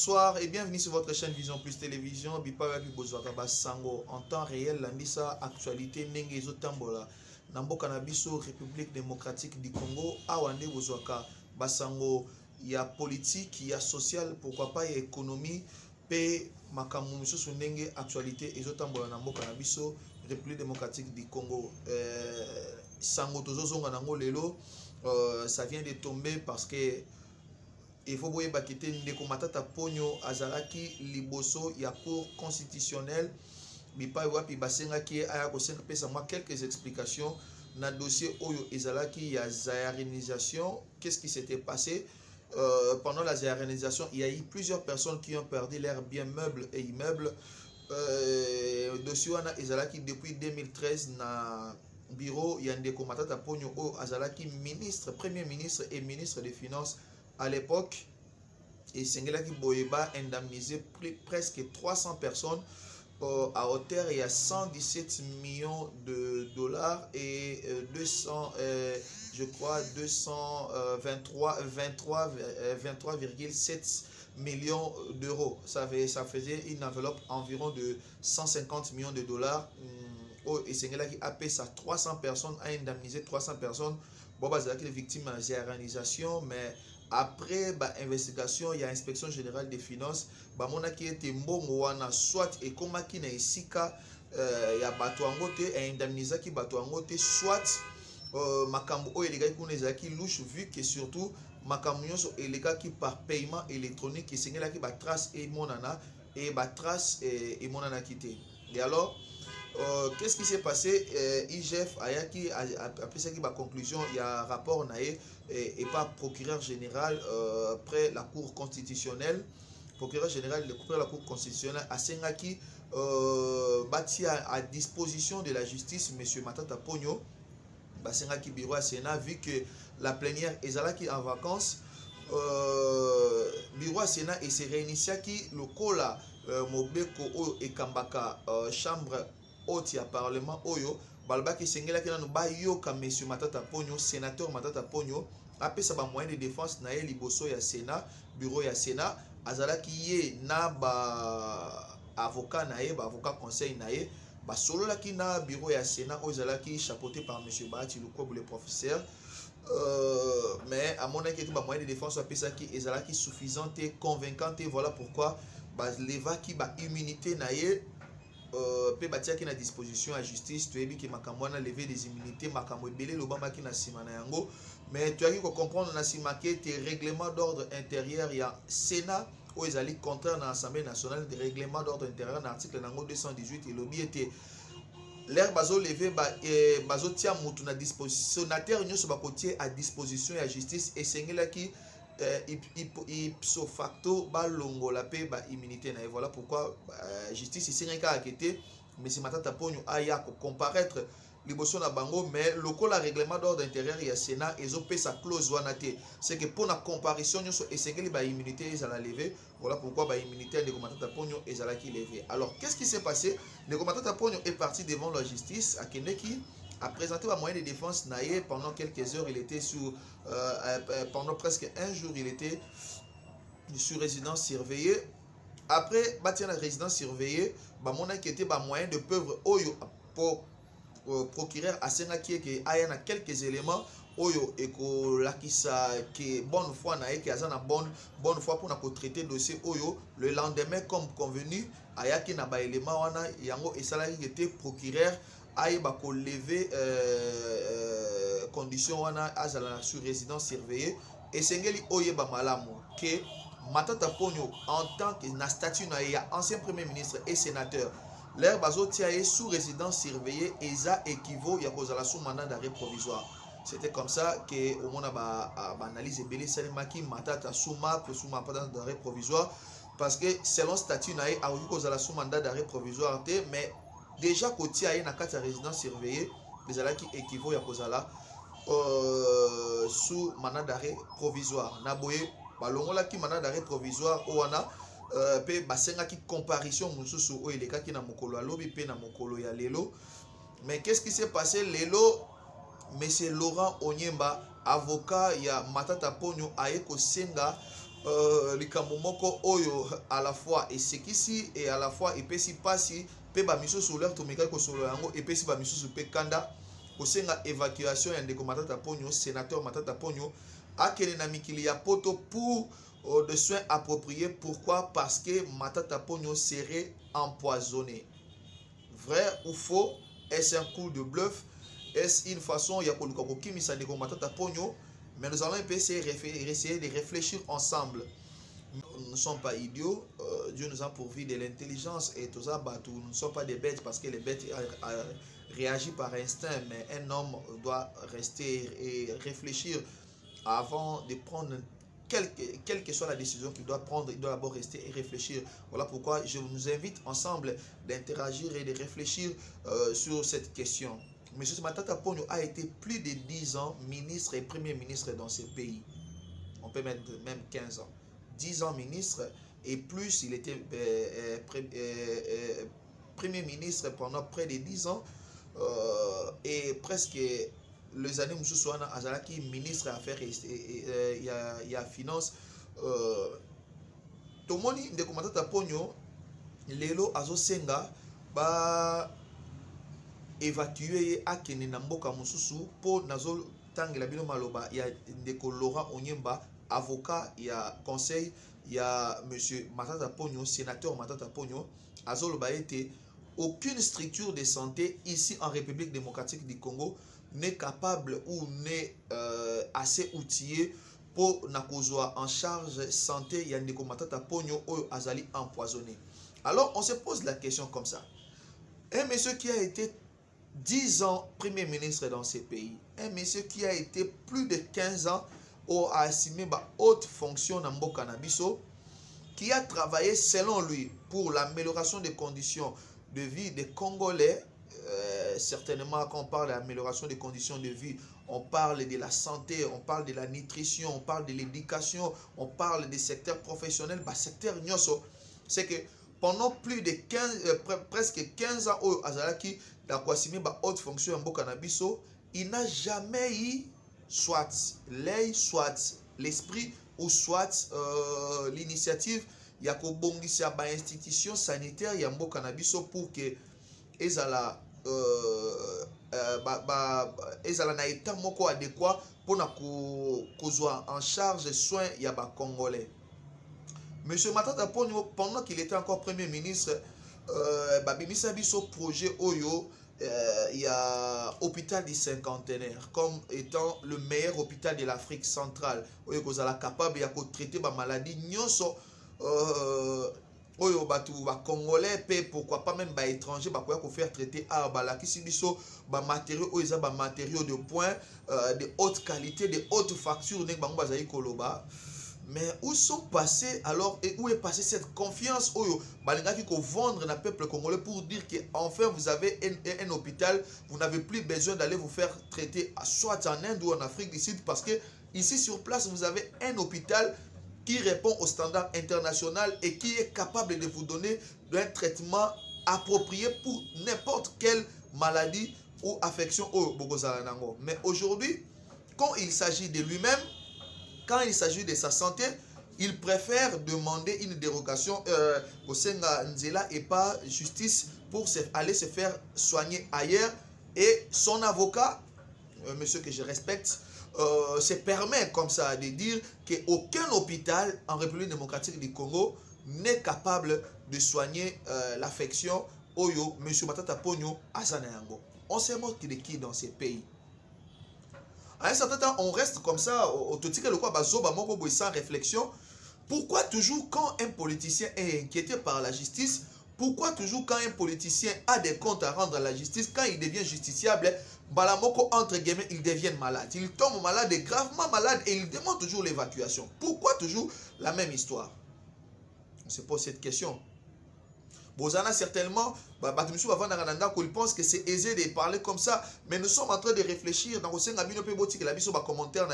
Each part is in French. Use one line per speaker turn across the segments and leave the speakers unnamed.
Bonsoir et bienvenue sur votre chaîne Vision Plus Télévision. Bipa Bozwaka Sango en temps réel, landisa actualité Nengezo Tambola. Namboka Nabiso, République démocratique du Congo, Awande Bozwaka Basango, il y a politique, il y a social, pourquoi pas, il y a économie, paix, makamumiso sunenge actualité Ezo Tambola Namboka Nabiso, République démocratique du Congo. Sango Tozo Nango Lelo, ça vient de tomber parce que il faut voir que Ndeko Matata Ponyo Azalaki Liboso ya cour constitutionnelle bipa wapi basenga ki aya ko senga pesa moi quelques explications na dossier Oyo Ezalaki ya zayarisation. Qu'est-ce qui s'était passé pendant la zayarisation? Il y a eu plusieurs personnes qui ont perdu leurs biens meubles et immeubles. Dossier wana Ezalaki depuis 2013 na bureau ya Ndeko Matata Ponyo Oyo Azalaki ministre, premier ministre et ministre des finances à l'époque, et Sengelaki Boyeba indemnisé presque 300 personnes à hauteur il y a 117 millions de dollars et 200 je crois 23,7 millions d'euros. Ça faisait une enveloppe environ de 150 millions de dollars. Et Sengelaki a payé ça 300 personnes, a indemnisé 300 personnes. Bon, c'est les victimes de la zéranisation, mais après investigation, il y a inspection générale des finances. Mon qui était mbongoana soit et comme qui na isika ya bato angote et indemnisa qui bato angote soit makambo o elega qui nezaki louche vu que surtout makambo nyonso elega qui par paiement électronique et sengela qui ba trace et monana et ba trace et monana quitté. Et alors qu'est-ce qui s'est passé? IGF Ayaki après ça qui va conclusion, il y a un rapport naé et pas procureur général après la cour constitutionnelle. Procureur général de la cour constitutionnelle a Sengaki bâti à disposition de la justice monsieur Matata Ponyo Sengaki bureau à Sénat vu que la plénière ezalaki en vacances bureau à Sénat et se réunissait qui le kola Mobeko Oyo et Kambaka chambre haute ya parlement Oyo balbaki sengela kena no ba yoka monsieur Matata Ponyo sénateur Matata Ponyo apesa ba moyen de défense na ye liboso ya Sénat bureau ya Sénat azalaki ye na ba avocat na ye ba avocat conseil na ye ba solo la ki na bureau ya Sénat ozalaki chapeauté par monsieur Bahati Lukobo le professeur mais à mon avis ba moyen de défense apesa ki ezalaki suffisante et convaincante. Voilà pourquoi ba leva ki ba immunité na ye pe batia ki na disposition à justice. Tu as vu que makambo na lever des immunités makambo ebele lobamba ki na sima na yango, mais tu as vu ko comprendre na sima ke te règlement d'ordre intérieur ya Sénat o ezali contraire na Assemblée nationale de règlement d'ordre intérieur na article nango 218 et lobby était l'air bazo lever bazo tia mutu na disposition sénateur nyoso bakotie à disposition ya justice et sengela ki ipso facto balongola pe ba immunité na. Voilà pourquoi justice ici rien qu'à enquêter mais si Matata Ponyo aya ko comparaître liboso na bango mais lokola règlement d'ordre intérieur ya Sénat ezo pe sa clause wana te, c'est que pour la comparution nyoso esengeli ba immunité ezala lever. Voilà pourquoi ba immunité de Matata Ponyo ezala ki lever. Alors qu'est-ce qui s'est passé? Le Matata Ponyo est parti devant la justice à Kendeki a présenté un moyen de défense naïe. Pendant quelques heures il était sous pendant presque un jour il était sur résidence surveillée. Après bâtir la résidence surveillée mon inquiété moyen de peuvent oyo pour procureur à Senaki qui a quelques éléments oyo et que lakisa qui bonne foi naïe qui a na bonne foi pour na traiter dossier oyo le lendemain comme convenu ayaki na ba élément wana yango et salarié qui était procureur aïba ko lever condition wana azala sur résidence surveillée et sengeli oyeba malamu que Matata Ponyo en tant que na statut na ya ancien premier ministre et sénateur l'air bazo tiaye sous résidence surveillée eza équivaut ya kozala sous mandat d'arrêt provisoire. C'était comme ça que au moins ba analyse belé salimaki Matata souma mandat d'arrêt provisoire parce que selon statut na ya kozala sous mandat d'arrêt provisoire te, mais déjà côté aye na kata résidence surveillée les ala qui équivaut ya kozala sous mandat d'arrêt provisoire na boye balongola ki mandat d'arrêt provisoire owana pe basenga ki comparution mususu o eleka ki na mokolo alobi pe na mokolo ya lelo. Mais qu'est-ce qui s'est passé lelo? Monsieur Laurent Onyemba avocat ya Matata Ponyo aye ko senga likambo moko oyo à la fois esekisi et à la fois epesi pasi pe ba misusu leur tomeka ko solo yango epesi ba misusu pe kanda kosenga évacuation ya ndeko Matata Ponyo, sénateur Matata Ponyo akele na mikili ya poto pour de soins appropriés. Pourquoi? Parce que Matata Ponyo serait empoisonné. Vrai ou faux? Est-ce un coup de bluff? Est-ce une façon ya koluka ko kimisa ndeko Matata Ponyo? Mais nous allons essayer de réfléchir ensemble. Nous ne sommes pas idiots. Dieu nous a pourvu de l'intelligence et tout ça. Nous ne sommes pas des bêtes parce que les bêtes réagissent par instinct. Mais un homme doit rester et réfléchir avant de prendre quelle que soit la décision qu'il doit prendre. Il doit d'abord rester et réfléchir. Voilà pourquoi je vous invite ensemble d'interagir et de réfléchir sur cette question. M. Matata Ponyo a été plus de 10 ans ministre et premier ministre dans ce pays. On peut mettre même 15 ans. 10 ans ministre et plus, il était premier ministre pendant près de 10 ans. Et presque les années où Souana Azalaki, ministre des Affaires il y a finance. Tomoni de Matata Ponyo, Lelo Azo Senga, évacuer à Kene Namboka Mususu pour Nazol Tangela Bino Maloba. Il y a Ndeko Laurent Onyemba, avocat, il y a conseil, il y a monsieur Matata Ponyo, sénateur Matata Ponyo. Azol Baete, aucune structure de santé ici en République démocratique du Congo n'est capable ou n'est assez outillée pour nakozwa en charge santé. Il y a Ndeko Matata Ponyo ou Azali empoisonné. Alors on se pose la question comme ça. Un monsieur qui a été 10 ans premier ministre dans ces pays, un monsieur qui a été plus de 15 ans a assumé haute fonction dans Mboka Nabiso, qui a travaillé selon lui pour l'amélioration des conditions de vie des Congolais. Certainement quand on parle d'amélioration des conditions de vie, on parle de la santé, on parle de la nutrition, on parle de l'éducation, on parle des secteurs professionnels. Secteur Nyoso, c'est que pendant plus de 15, presque 15 ans au Azalaki, haute fonction en Mboka Nabiso, il n'a jamais eu soit l'œil, soit l'esprit ou soit l'initiative il y a une institution sanitaire il y a Mboka Nabiso pour que ezala na état moko adéquat pour na kozwa en charge soin ya ba Congolais. Monsieur Matata Ponyo, pendant qu'il était encore premier ministre, babimisa biso projet Oyo, il y a hôpital du cinquantenaire comme étant le meilleur hôpital de l'Afrique centrale. Oyo kozala capable ya ko traiter ba maladie nyonso Oyo batu ba Congolais pe pourquoi pas même ba étranger ba ko faire traiter à balakisi biso ba matériaux oyo ba matériaux de point de haute qualité, de haute facture nek bango bazali koloba. Mais où sont passés alors et où est passée cette confiance Oyo balingaki ko vendre na peuple congolais pour dire que enfin vous avez un hôpital, vous n'avez plus besoin d'aller vous faire traiter soit en Inde ou en Afrique du Sud parce que ici sur place vous avez un hôpital qui répond aux standards internationaux et qui est capable de vous donner un traitement approprié pour n'importe quelle maladie ou affection au Bogozalanango. Mais aujourd'hui, quand il s'agit de lui-même, quand il s'agit de sa santé, il préfère demander une dérogation au Senga Nzela et pas justice pour aller se faire soigner ailleurs. Et son avocat, monsieur que je respecte, se permet comme ça de dire qu'aucun hôpital en République démocratique du Congo n'est capable de soigner l'affection Oyo, monsieur Matata Ponyo, Azanayango. On se moque de qui dans ces pays? À un certain temps, on reste comme ça, sans réflexion. Pourquoi toujours quand un politicien est inquiété par la justice, pourquoi toujours quand un politicien a des comptes à rendre à la justice, quand il devient justiciable, Balamoko, entre guillemets, il devient malade. Il tombe malade et gravement malade et il demande toujours l'évacuation. Pourquoi toujours la même histoire? On se pose cette question. Bozana certainement, il pense que c'est aisé de parler comme ça, mais nous sommes en train de réfléchir dans le commentaire,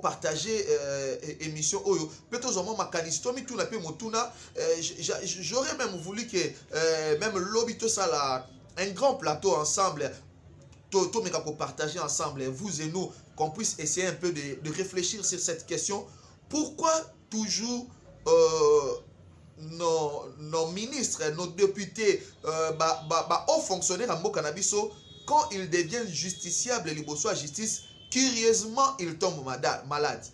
partager émission Oyo. J'aurais même voulu que même l'obito ça un grand plateau ensemble, pour partager ensemble, vous et nous, qu'on puisse essayer un peu de réfléchir sur cette question. Pourquoi toujours nos ministres, nos députés, hauts fonctionnaires en Bokanabiso, quand ils deviennent justiciables, les bossons à justice, curieusement, ils tombent malades.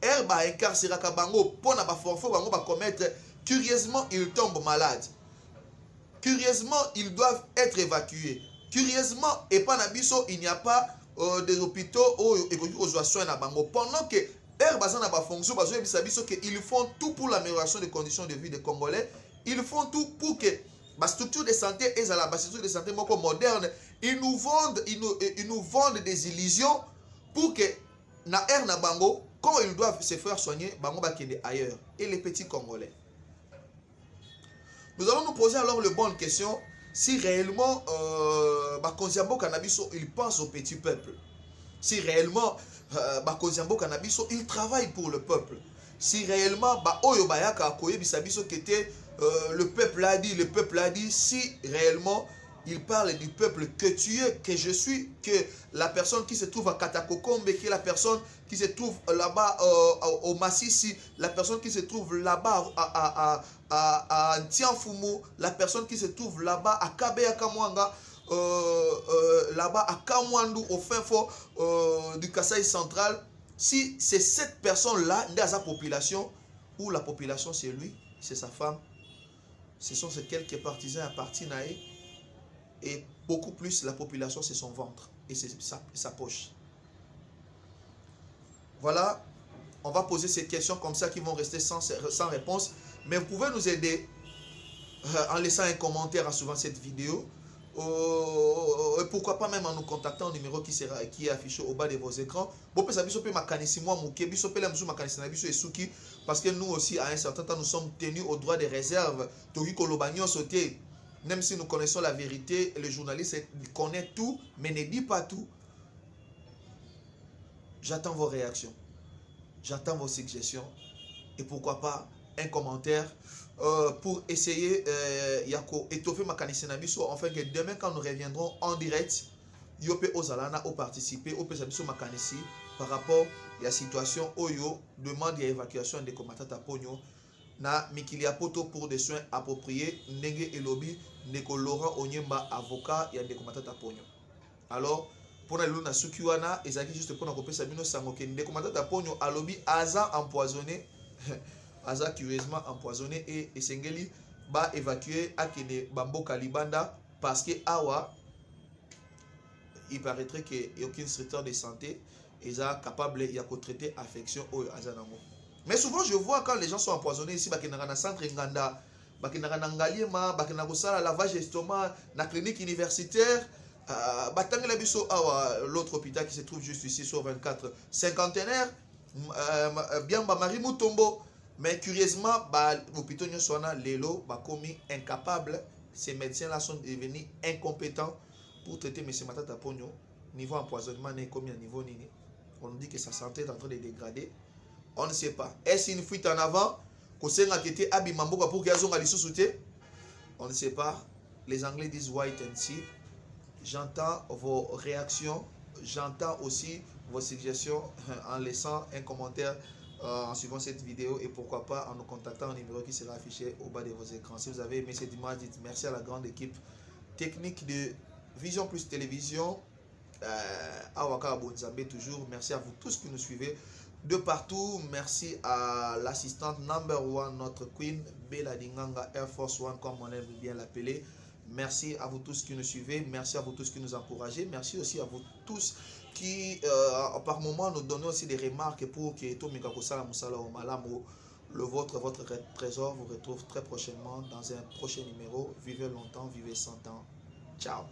Herba incarcéré Kabango, pour na forfait, bango va commettre, curieusement, ils tombent malades. Curieusement, ils doivent être évacués. Curieusement, et pas nabiso, il n'y a pas des hôpitaux où ils ont soin à bango. Pendant que ils font tout pour l'amélioration des conditions de vie des Congolais. Ils font tout pour que la structure de santé et la structure de santé moderne, ils nous vendent des illusions pour que na air na bango, quand ils doivent se faire soigner, bango ba kende ailleurs. Et les petits Congolais. Nous allons nous poser alors la bonne question si réellement il pense au petit peuple. Si réellement il travaille pour le peuple. Si réellement le peuple a dit, si réellement il parle du peuple que tu es, que je suis, que la personne qui se trouve à Katakokombe, que la personne qui se trouve là-bas au Massissi, la personne qui se trouve là-bas à Ntianfumu, la personne qui se trouve là-bas à Kabeya Kamwanga, là-bas à Kamwandu, au fin fond du Kasaï central, si c'est cette personne-là, dans sa population, ou la population c'est lui, c'est sa femme, ce sont ces quelques partisans à partir naïe, et beaucoup plus la population c'est son ventre et c'est sa poche. Voilà, on va poser ces questions comme ça qui vont rester sans réponse, mais vous pouvez nous aider en laissant un commentaire en suivant cette vidéo. Et pourquoi pas même en nous contactant au numéro qui est affiché au bas de vos écrans. Parce que nous aussi à un certain temps nous sommes tenus au droit de réserve. Même si nous connaissons la vérité, le journaliste connaît tout mais ne dit pas tout. J'attends vos réactions, j'attends vos suggestions et pourquoi pas un commentaire pour essayer étoffer ma kanisi afin que demain quand nous reviendrons en direct, yope ozalana au participer au pesabiso makanisi par rapport à la situation oyo demande d'évacuation de komatata ponyo na mikili poto pour des soins appropriés ndenge elobi ndeko Laurent Onyemba avocat ya ndeko matata ponyo. Alors pour na luna sukiwana ezaki juste pour na kopesa bino sango ke ndeko matata ponyo alobi aza empoisonné aza curieusement empoisonné et esengeli ba évacuer akene bamboka libanda parce que awa il paraîtrait que y a aucun secteur de santé est capable de traiter affection au azanamo. Mais souvent je vois quand les gens sont empoisonnés ici bakenaka na centre nganda bakenaka na ngaliema bakenaka sala lavage d'estomac na clinique universitaire batangela biso awa l'autre hôpital qui se trouve juste ici sur 24 cinquantenaire bien Marie Mutombo. Mais curieusement, l'hôpital Lelo bakomi incapable. Ces médecins-là sont devenus incompétents pour traiter M. Matata Ponyo. Niveau empoisonnement n'est comme un niveau nini. On nous dit que sa santé est en train de dégrader. On ne sait pas. Est-ce une fuite en avant? On ne sait pas. Les Anglais disent wait and see. J'entends vos réactions. J'entends aussi vos suggestions en laissant un commentaire. En suivant cette vidéo et pourquoi pas en nous contactant au numéro qui sera affiché au bas de vos écrans. Si vous avez aimé cette image, dites merci à la grande équipe technique de Vision Plus Télévision, Awaka Bonzambe toujours. Merci à vous tous qui nous suivez de partout. Merci à l'assistante number one, notre queen, Bella Dinganga Air Force One, comme on aime bien l'appeler. Merci à vous tous qui nous suivez. Merci à vous tous qui nous encouragez. Merci aussi à vous tous qui par moment nous donnent aussi des remarques pour que tout le votre trésor vous retrouve très prochainement dans un prochain numéro. Vivez longtemps, vivez 100 ans. Ciao.